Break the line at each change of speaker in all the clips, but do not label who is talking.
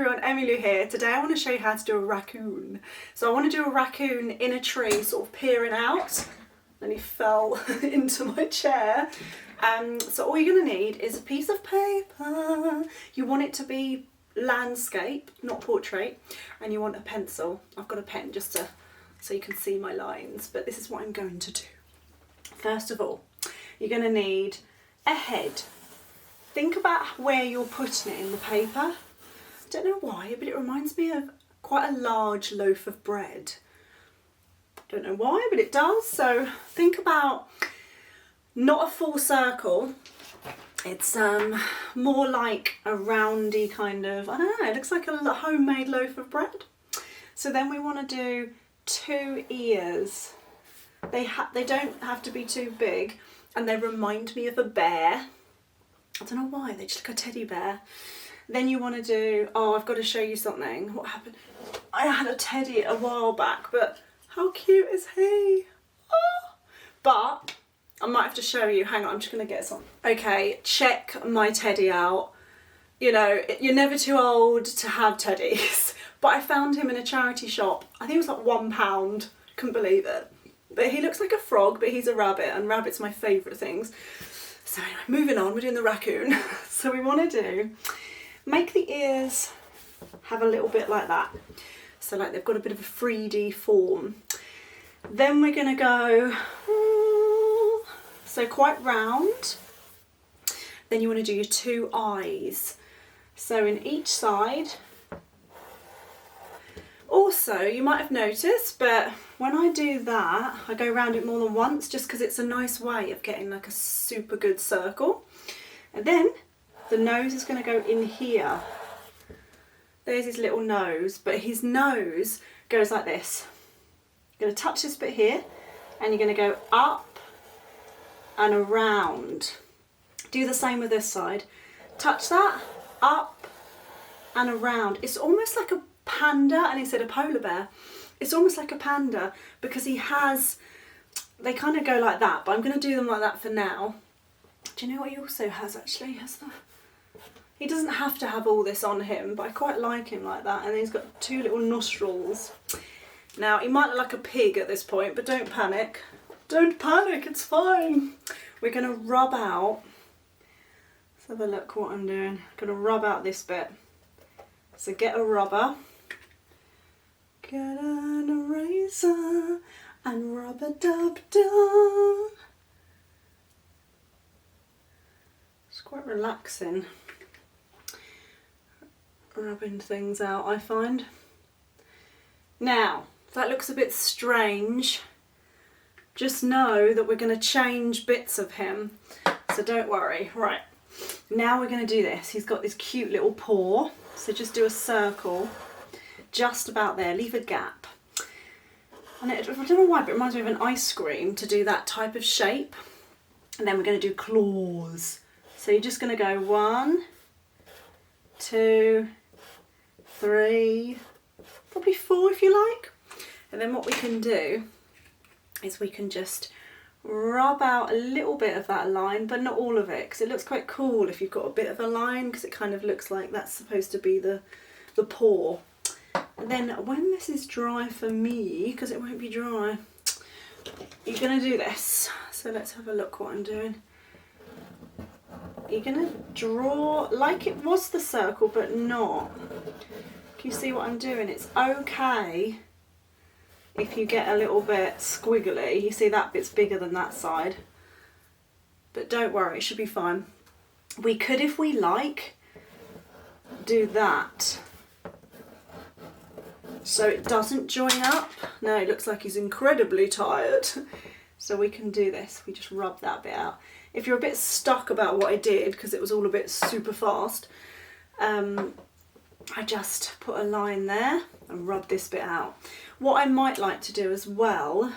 everyone, emmy-lou here. Today I want to show you how to do a raccoon. So I want to do a raccoon in a tree, sort of peering out. And he fell into my chair. So all you're going to need is a piece of paper. You want it to be landscape, not portrait. And you want a pencil. I've got a pen just so you can see my lines. But this is what I'm going to do. First of all, you're going to need a head. Think about where you're putting it in the paper. I don't know why, but it reminds me of quite a large loaf of bread. Don't know why, but it does. So think about not a full circle. It's more like a roundy kind of, I don't know, it looks like a homemade loaf of bread. So then we want to do 2 ears. They don't have to be too big, and they remind me of a bear. I don't know why, they just look like a teddy bear. Then you want to do, oh, I've got to show you something. What happened? I had a teddy a while back, but how cute is he? Oh. But I might have to show you. Hang on, I'm just going to get some. Okay, check my teddy out. You know, you're never too old to have teddies. But I found him in a charity shop. I think it was like £1. Couldn't believe it. But he looks like a frog, but he's a rabbit, and rabbits are my favourite things. So anyway, moving on, we're doing the raccoon. So we want to make the ears have a little bit like that. So like they've got a bit of a 3D form. Then we're going to go, so quite round. Then you want to do your 2 eyes. So in each side. Also, you might have noticed, but when I do that, I go around it more than once just because it's a nice way of getting like a super good circle. And then the nose is going to go in here. There's his little nose, but his nose goes like this. You're going to touch this bit here, and you're going to go up and around. Do the same with this side. Touch that, up and around. It's almost like a panda, and instead of polar bear, it's almost like a panda because he has, they kind of go like that, but I'm going to do them like that for now. Do you know what he also has actually? He doesn't have to have all this on him, but I quite like him like that. And then he's got 2 little nostrils. Now he might look like a pig at this point, but don't panic. Don't panic, it's fine. We're going to rub out, let's have a look what I'm doing. I'm going to rub out this bit. So get a rubber. Get an eraser and rub-a-dub-dub. It's quite relaxing, rubbing things out, I find. Now, if that looks a bit strange, just know that we're going to change bits of him, so don't worry. Right, now we're going to do this. He's got this cute little paw, so just do a circle. Just about there, leave a gap. And I don't know why, but it reminds me of an ice cream to do that type of shape. And then we're going to do claws. So you're just going to go 1, 2, 3, probably 4 if you like. And then what we can do is we can just rub out a little bit of that line, but not all of it, because it looks quite cool if you've got a bit of a line, because it kind of looks like that's supposed to be the paw. And then when this is dry for me, because it won't be dry, you're going to do this. So let's have a look what I'm doing. You're going to draw like it was the circle, but not. Can you see what I'm doing? It's okay if you get a little bit squiggly. You see that bit's bigger than that side. But don't worry, it should be fine. We could, if we like, do that. So it doesn't join up. No, it looks like he's incredibly tired. So we can do this. We just rub that bit out. If you're a bit stuck about what I did, because it was all a bit super fast, I just put a line there and rub this bit out. What I might like to do as well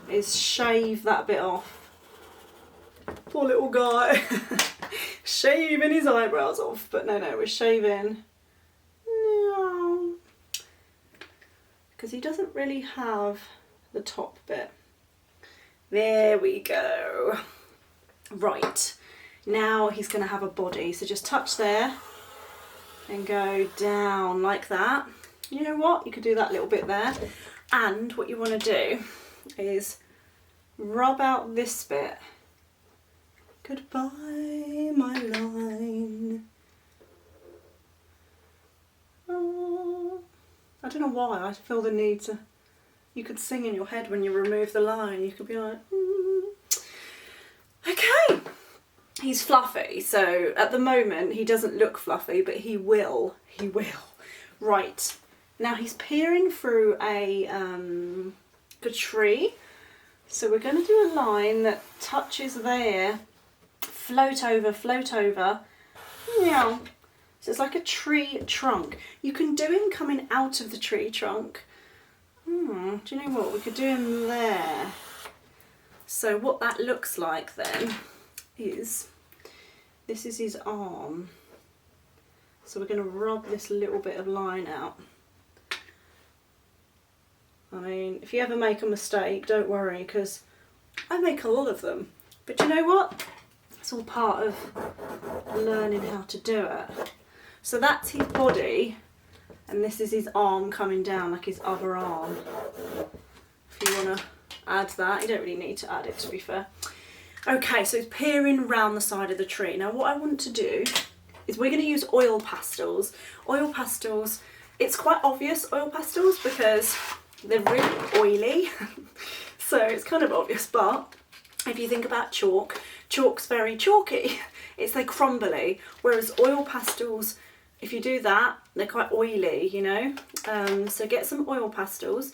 is shave that bit off. Poor little guy. Shaving his eyebrows off. But no, we're shaving. No. Because he doesn't really have the top bit. There we go. Right, now he's going to have a body, so just touch there and go down like that. You know what? You could do that little bit there. And what you want to do is rub out this bit. Goodbye, my line. Oh, I don't know why I feel the need to. You could sing in your head when you remove the line. You could be like, Okay. He's fluffy, so at the moment he doesn't look fluffy, but he will. He will. Right. Now he's peering through a tree. So we're going to do a line that touches there. Float over. Yeah. So it's like a tree trunk. You can do him coming out of the tree trunk. Do you know what? We could do him there. So what that looks like then is, this is his arm. So we're going to rub this little bit of line out. I mean, if you ever make a mistake, don't worry, because I make a lot of them. But you know what? It's all part of learning how to do it. So that's his body, and this is his arm coming down, like his other arm. If you want to add that, you don't really need to add it, to be fair. Okay, so it's peering round the side of the tree. Now what I want to do is we're going to use oil pastels. Oil pastels, it's quite obvious oil pastels because they're really oily. So it's kind of obvious, but if you think about chalk, chalk's very chalky. It's like crumbly, whereas oil pastels, if you do that, they're quite oily, you know. So get some oil pastels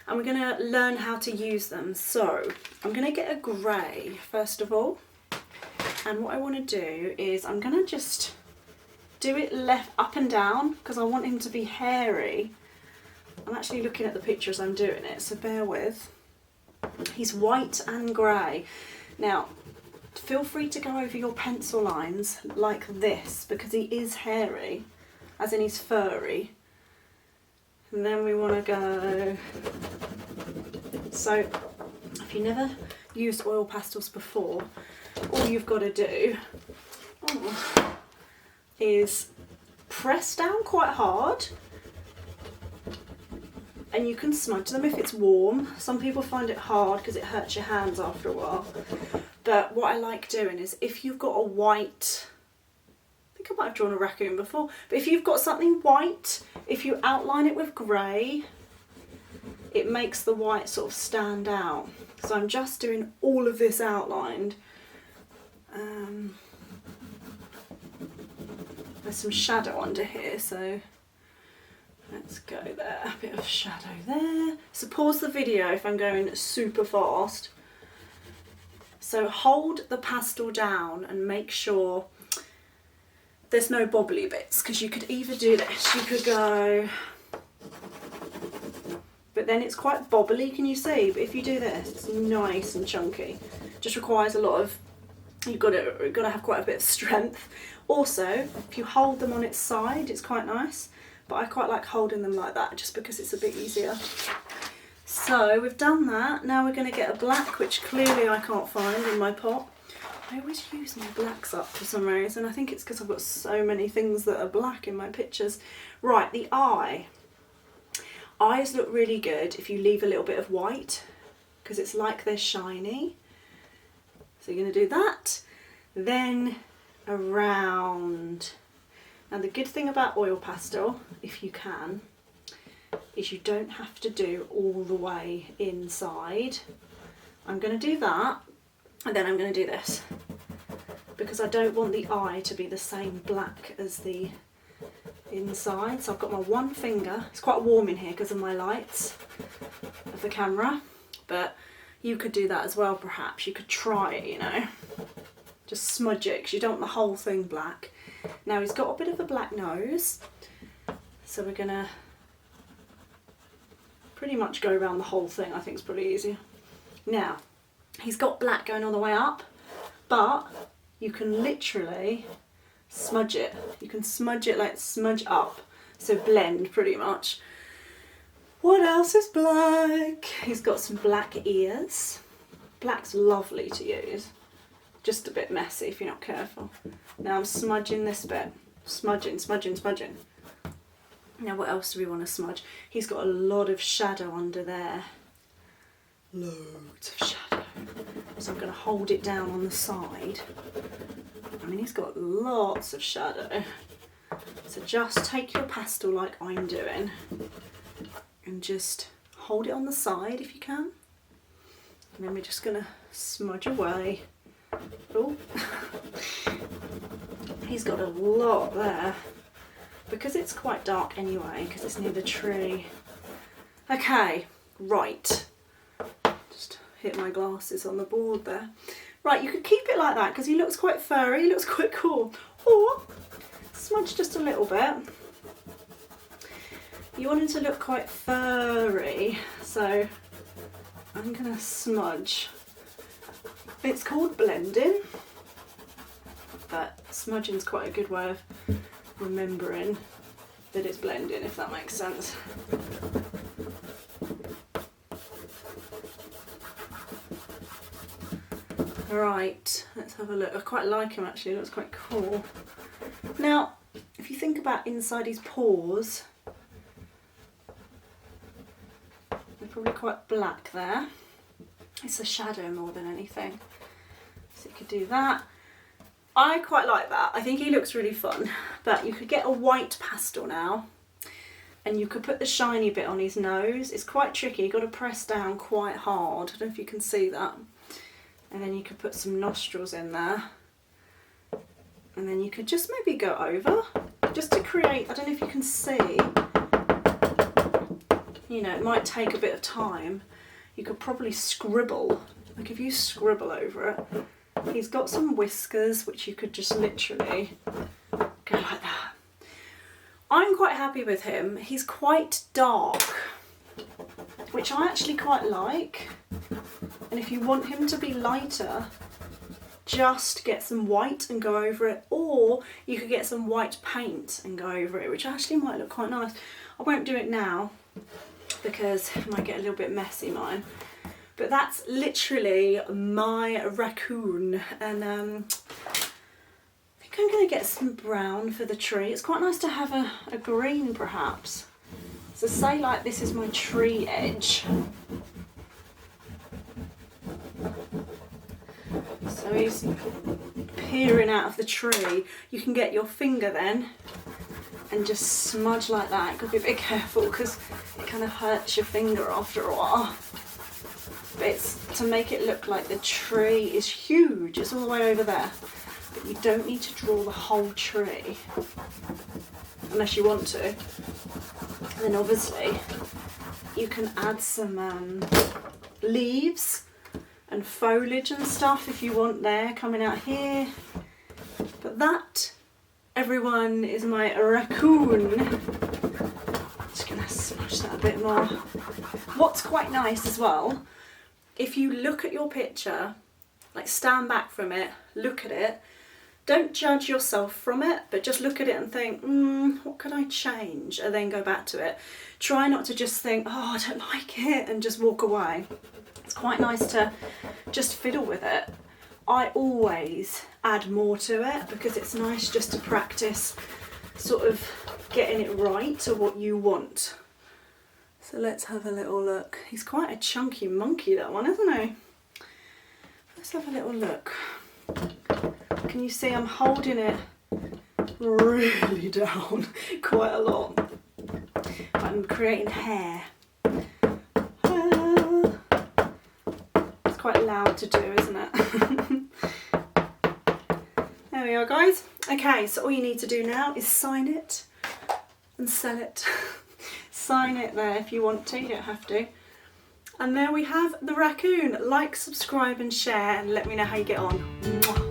and we're going to learn how to use them. So I'm going to get a grey first of all, and what I want to do is I'm going to just do it left up and down because I want him to be hairy. I'm actually looking at the picture as I'm doing it, so bear with. He's white and grey. Now feel free to go over your pencil lines like this because he is hairy, as in he's furry. And then we want to go, so if you never used oil pastels before, all you've got to do is press down quite hard, and you can smudge them if it's warm. Some people find it hard because it hurts your hands after a while. But what I like doing is if you've got a white, I think I might have drawn a raccoon before, but if you've got something white, if you outline it with grey, it makes the white sort of stand out. So I'm just doing all of this outlined. There's some shadow under here, so let's go there, a bit of shadow there. So pause the video if I'm going super fast. So hold the pastel down and make sure there's no bobbly bits, because you could either do this, you could go, but then it's quite bobbly, can you see? But if you do this, it's nice and chunky. Just requires a lot of, you've got to have quite a bit of strength. Also, if you hold them on its side, it's quite nice, but I quite like holding them like that just because it's a bit easier. So we've done that. Now we're going to get a black, which clearly I can't find in my pot. I always use my blacks up for some reason. I think it's because I've got so many things that are black in my pictures. Right, the eye. Eyes look really good if you leave a little bit of white because it's like they're shiny. So you're going to do that. Then around. Now the good thing about oil pastel, if you can, is you don't have to do all the way inside. I'm going to do that, and then I'm going to do this because I don't want the eye to be the same black as the inside. So I've got my one finger. It's quite warm in here because of my lights of the camera, but you could do that as well perhaps. You could try it, you know. Just smudge it because you don't want the whole thing black. Now he's got a bit of a black nose, so we're going to pretty much go around the whole thing. I think it's pretty easier. Now, he's got black going all the way up, but you can literally smudge it. You can smudge it like smudge up, so blend pretty much. What else is black? He's got some black ears. Black's lovely to use. Just a bit messy if you're not careful. Now I'm smudging this bit. smudging, smudging, smudging. Now what else do we want to smudge? He's got a lot of shadow under there. Loads of shadow. So I'm going to hold it down on the side. I mean, he's got lots of shadow. So just take your pastel like I'm doing and just hold it on the side if you can. And then we're just going to smudge away. Oh, he's got a lot there. Because it's quite dark anyway, because it's near the tree. Okay, right. Just hit my glasses on the board there. Right, you could keep it like that because he looks quite furry, he looks quite cool. Or smudge just a little bit. You want him to look quite furry, so I'm going to smudge. It's called blending, but smudging's quite a good way of remembering that it's blending, if that makes sense. Right, let's have a look. I quite like him actually, it looks quite cool. Now, if you think about inside his paws, they're probably quite black there. It's the shadow more than anything. So you could do that. I quite like that. I think he looks really fun. But you could get a white pastel now and you could put the shiny bit on his nose. It's quite tricky, you've got to press down quite hard. I don't know if you can see that. And then you could put some nostrils in there. And then you could just maybe go over, just to create, I don't know if you can see, you know, it might take a bit of time. You could probably scribble, like if you scribble over it. He's got some whiskers which you could just literally go like that. I'm quite happy with him. He's quite dark, which I actually quite like. And if you want him to be lighter, just get some white and go over it, or you could get some white paint and go over it, which actually might look quite nice. I won't do it now because it might get a little bit messy, mine. But that's literally my raccoon, and I think I'm going to get some brown for the tree. It's quite nice to have a green perhaps. So say like this is my tree edge. So he's peering out of the tree. You can get your finger then and just smudge like that. You've got to be a bit careful because it kind of hurts your finger after a while. But it's to make it look like the tree is huge. It's all the way over there. But you don't need to draw the whole tree unless you want to. And then obviously you can add some leaves and foliage and stuff if you want there coming out here. But that, everyone, is my raccoon. Just gonna smudge that a bit more. What's quite nice as well, if you look at your picture, like stand back from it, look at it, don't judge yourself from it, but just look at it and think, what could I change? And then go back to it. Try not to just think, oh, I don't like it, and just walk away. It's quite nice to just fiddle with it. I always add more to it because it's nice just to practice sort of getting it right to what you want. So let's have a little look. He's quite a chunky monkey, that one, isn't he? Let's have a little look. Can you see I'm holding it really down quite a lot? I'm creating hair. It's quite loud to do, isn't it? There we are, guys. Okay, so all you need to do now is sign it and sell it. Sign it there if you want to, you don't have to. And there we have the raccoon. Like, subscribe and share and let me know how you get on. Mwah.